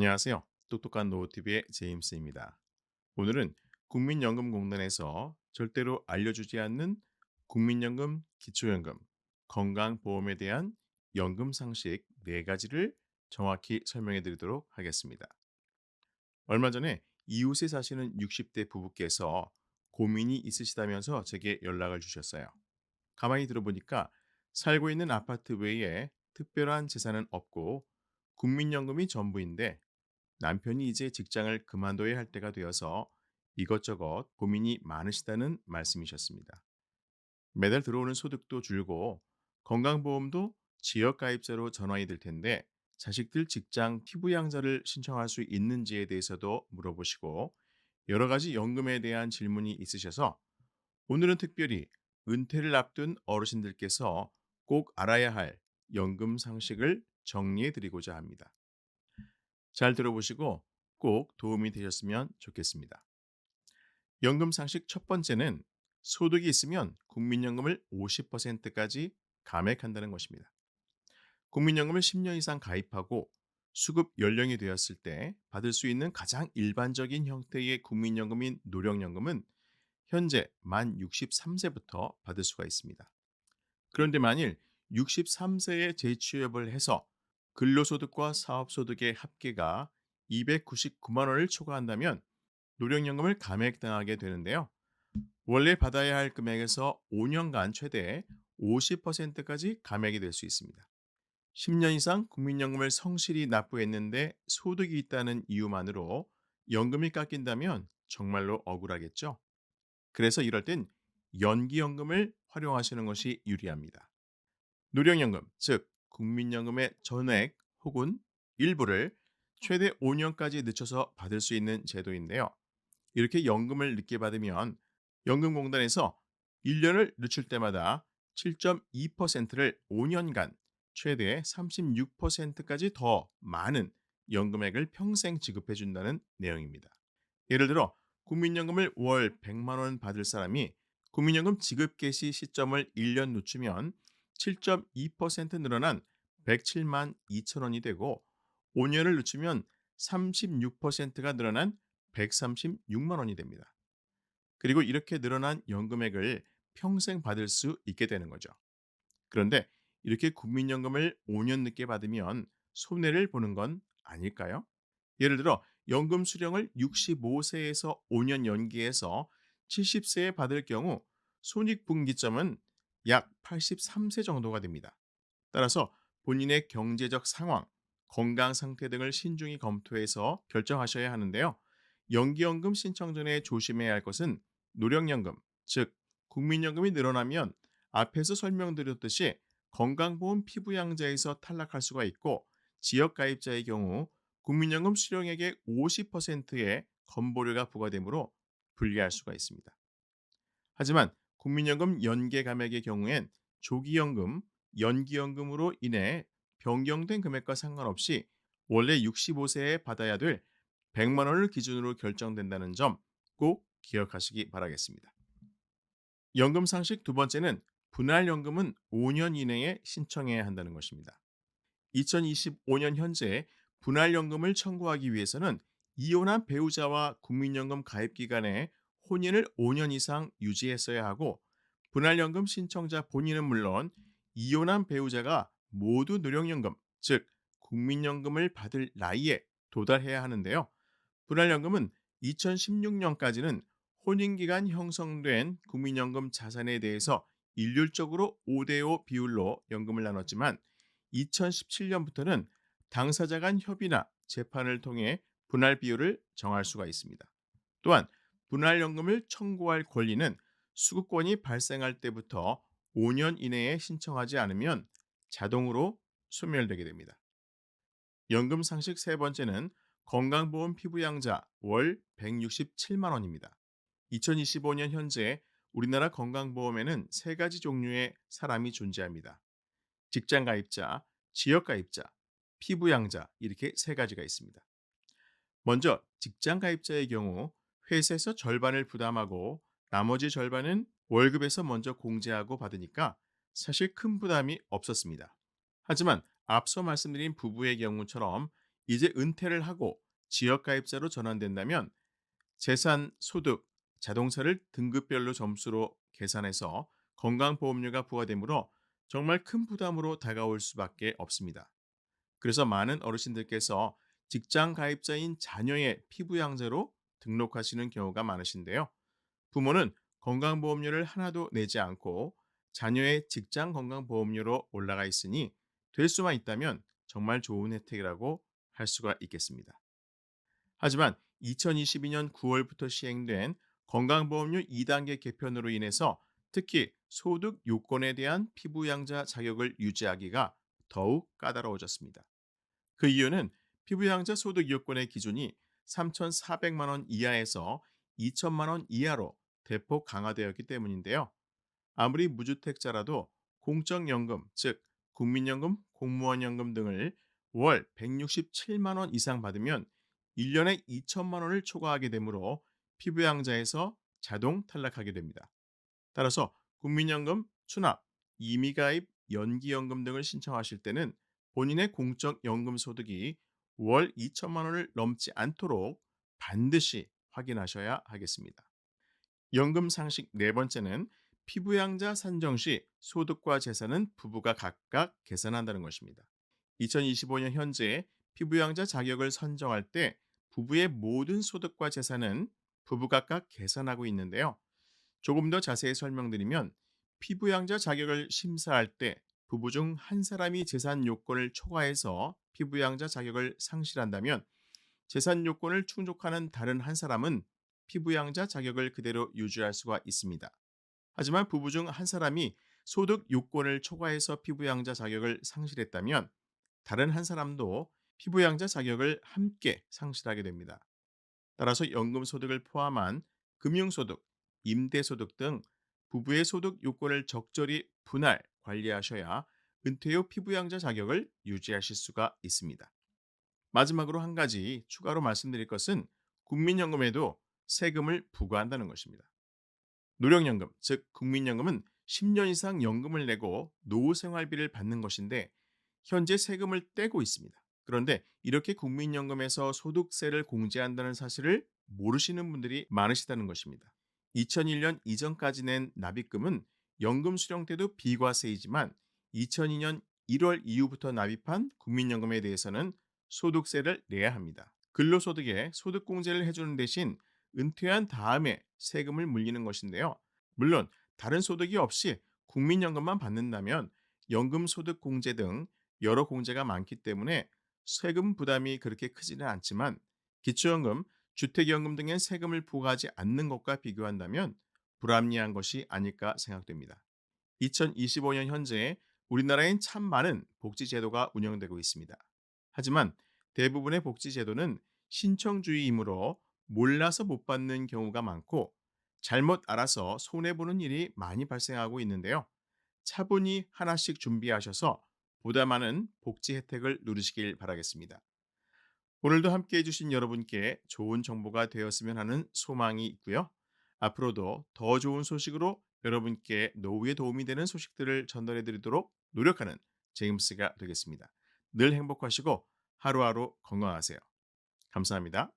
안녕하세요. 똑똑한 노후TV의 제임스입니다. 오늘은 국민연금공단에서 절대로 알려주지 않는 국민연금, 기초연금, 건강보험에 대한 연금 상식 4가지를 정확히 설명해 드리도록 하겠습니다. 얼마 전에 이웃에 사시는 60대 부부께서 고민이 있으시다면서 제게 연락을 주셨어요. 가만히 들어보니까 살고 있는 아파트 외에 특별한 재산은 없고 국민연금이 전부인데 남편이 이제 직장을 그만둬야 할 때가 되어서 이것저것 고민이 많으시다는 말씀이셨습니다. 매달 들어오는 소득도 줄고 건강보험도 지역가입자로 전환이 될 텐데 자식들 직장 피부양자를 신청할 수 있는지에 대해서도 물어보시고 여러 가지 연금에 대한 질문이 있으셔서 오늘은 특별히 은퇴를 앞둔 어르신들께서 꼭 알아야 할 연금 상식을 정리해 드리고자 합니다. 잘 들어보시고 꼭 도움이 되셨으면 좋겠습니다. 연금 상식 첫 번째는 소득이 있으면 국민연금을 50%까지 감액한다는 것입니다. 국민연금을 10년 이상 가입하고 수급 연령이 되었을 때 받을 수 있는 가장 일반적인 형태의 국민연금인 노령연금은 현재 만 63세부터 받을 수가 있습니다. 그런데 만일 63세에 재취업을 해서 근로소득과 사업소득의 합계가 299만 원을 초과한다면 노령연금을 감액당하게 되는데요. 원래 받아야 할 금액에서 5년간 최대 50%까지 감액이 될 수 있습니다. 10년 이상 국민연금을 성실히 납부했는데 소득이 있다는 이유만으로 연금이 깎인다면 정말로 억울하겠죠. 그래서 이럴 땐 연기연금을 활용하시는 것이 유리합니다. 노령연금, 즉 국민연금의 전액 혹은 일부를 최대 5년까지 늦춰서 받을 수 있는 제도인데요. 이렇게 연금을 늦게 받으면 연금공단에서 1년을 늦출 때마다 7.2%를 5년간 최대 36%까지 더 많은 연금액을 평생 지급해 준다는 내용입니다. 예를 들어 국민연금을 월 100만 원 받을 사람이 국민연금 지급 개시 시점을 1년 늦추면 7.2% 늘어난 107만 2천 원이 되고 5년을 늦추면 36%가 늘어난 136만 원이 됩니다. 그리고 이렇게 늘어난 연금액을 평생 받을 수 있게 되는 거죠. 그런데 이렇게 국민연금을 5년 늦게 받으면 손해를 보는 건 아닐까요? 예를 들어 연금 수령을 65세에서 5년 연기해서 70세에 받을 경우 손익분기점은 약 83세 정도가 됩니다. 따라서 본인의 경제적 상황, 건강 상태 등을 신중히 검토해서 결정하셔야 하는데요. 연기연금 신청 전에 조심해야 할 것은 노령연금, 즉 국민연금이 늘어나면 앞에서 설명드렸듯이 건강보험 피부양자에서 탈락할 수가 있고 지역가입자의 경우 국민연금 수령액의 50%의 건보료가 부과되므로 불리할 수가 있습니다. 하지만 국민연금 연계 감액의 경우엔 조기연금, 연기연금으로 인해 변경된 금액과 상관없이 원래 65세에 받아야 될 100만 원을 기준으로 결정된다는 점 꼭 기억하시기 바라겠습니다. 연금 상식 두 번째는 분할연금은 5년 이내에 신청해야 한다는 것입니다. 2025년 현재 분할연금을 청구하기 위해서는 이혼한 배우자와 국민연금 가입 기간에 혼인을 5년 이상 유지했어야 하고 분할연금 신청자 본인은 물론 이혼한 배우자가 모두 노령연금, 즉 국민연금을 받을 나이에 도달해야 하는데요. 분할연금은 2016년까지는 혼인기간 형성된 국민연금 자산에 대해서 일률적으로 5대5 비율로 연금을 나눴지만 2017년부터는 당사자 간 협의나 재판을 통해 분할 비율을 정할 수가 있습니다. 또한 분할연금을 청구할 권리는 수급권이 발생할 때부터 5년 이내에 신청하지 않으면 자동으로 소멸되게 됩니다. 연금 상식 세 번째는 건강보험 피부양자 월 167만 원입니다. 2025년 현재 우리나라 건강보험에는 세 가지 종류의 사람이 존재합니다. 직장 가입자, 지역 가입자, 피부 양자 이렇게 세 가지가 있습니다. 먼저 직장 가입자의 경우 회사에서 절반을 부담하고 나머지 절반은 월급에서 먼저 공제하고 받으니까 사실 큰 부담이 없었습니다. 하지만 앞서 말씀드린 부부의 경우처럼 이제 은퇴를 하고 지역가입자로 전환된다면 재산, 소득, 자동차를 등급별로 점수로 계산해서 건강보험료가 부과되므로 정말 큰 부담으로 다가올 수밖에 없습니다. 그래서 많은 어르신들께서 직장 가입자인 자녀의 피부양자로 등록하시는 경우가 많으신데요. 부모는 건강보험료를 하나도 내지 않고 자녀의 직장 건강보험료로 올라가 있으니 될 수만 있다면 정말 좋은 혜택이라고 할 수가 있겠습니다. 하지만 2022년 9월부터 시행된 건강보험료 2단계 개편으로 인해서 특히 소득 요건에 대한 피부양자 자격을 유지하기가 더욱 까다로워졌습니다. 그 이유는 피부양자 소득 요건의 기준이 3,400만 원 이하에서 2천만 원 이하로 대폭 강화되었기 때문인데요. 아무리 무주택자라도 공적연금, 즉 국민연금, 공무원연금 등을 월 167만 원 이상 받으면 1년에 2천만 원을 초과하게 되므로 피부양자에서 자동 탈락하게 됩니다. 따라서 국민연금, 추납, 임의가입, 연기연금 등을 신청하실 때는 본인의 공적연금 소득이 월 2천만 원을 넘지 않도록 반드시 확인하셔야 하겠습니다. 연금 상식 네 번째는 피부양자 산정 시 소득과 재산은 부부가 각각 계산한다는 것입니다. 2025년 현재 피부양자 자격을 선정할 때 부부의 모든 소득과 재산은 부부 각각 계산하고 있는데요. 조금 더 자세히 설명드리면 피부양자 자격을 심사할 때 부부 중 한 사람이 재산 요건을 초과해서 피부양자 자격을 상실한다면 재산 요건을 충족하는 다른 한 사람은 피부양자 자격을 그대로 유지할 수가 있습니다. 하지만 부부 중 한 사람이 소득 요건을 초과해서 피부양자 자격을 상실했다면 다른 한 사람도 피부양자 자격을 함께 상실하게 됩니다. 따라서 연금소득을 포함한 금융소득, 임대소득 등 부부의 소득 요건을 적절히 분할 관리하셔야 은퇴 후 피부양자 자격을 유지하실 수가 있습니다. 마지막으로 한 가지 추가로 말씀드릴 것은 국민연금에도 세금을 부과한다는 것입니다. 노령연금, 즉 국민연금은 10년 이상 연금을 내고 노후생활비를 받는 것인데 현재 세금을 떼고 있습니다. 그런데 이렇게 국민연금에서 소득세를 공제한다는 사실을 모르시는 분들이 많으시다는 것입니다. 2001년 이전까지 낸 납입금은 연금 수령 때도 비과세이지만 2002년 1월 이후부터 납입한 국민연금에 대해서는 소득세를 내야 합니다. 근로소득에 소득공제를 해주는 대신 은퇴한 다음에 세금을 물리는 것인데요. 물론 다른 소득이 없이 국민연금만 받는다면 연금소득공제 등 여러 공제가 많기 때문에 세금 부담이 그렇게 크지는 않지만 기초연금, 주택연금 등의 세금을 부과하지 않는 것과 비교한다면 불합리한 것이 아닐까 생각됩니다. 2025년 현재 우리나라엔 참 많은 복지제도가 운영되고 있습니다. 하지만 대부분의 복지제도는 신청주의이므로 몰라서 못 받는 경우가 많고 잘못 알아서 손해보는 일이 많이 발생하고 있는데요. 차분히 하나씩 준비하셔서 보다 많은 복지 혜택을 누리시길 바라겠습니다. 오늘도 함께 해주신 여러분께 좋은 정보가 되었으면 하는 소망이 있고요. 앞으로도 더 좋은 소식으로 여러분께 노후에 도움이 되는 소식들을 전달해 드리도록 노력하는 제임스가 되겠습니다. 늘 행복하시고 하루하루 건강하세요. 감사합니다.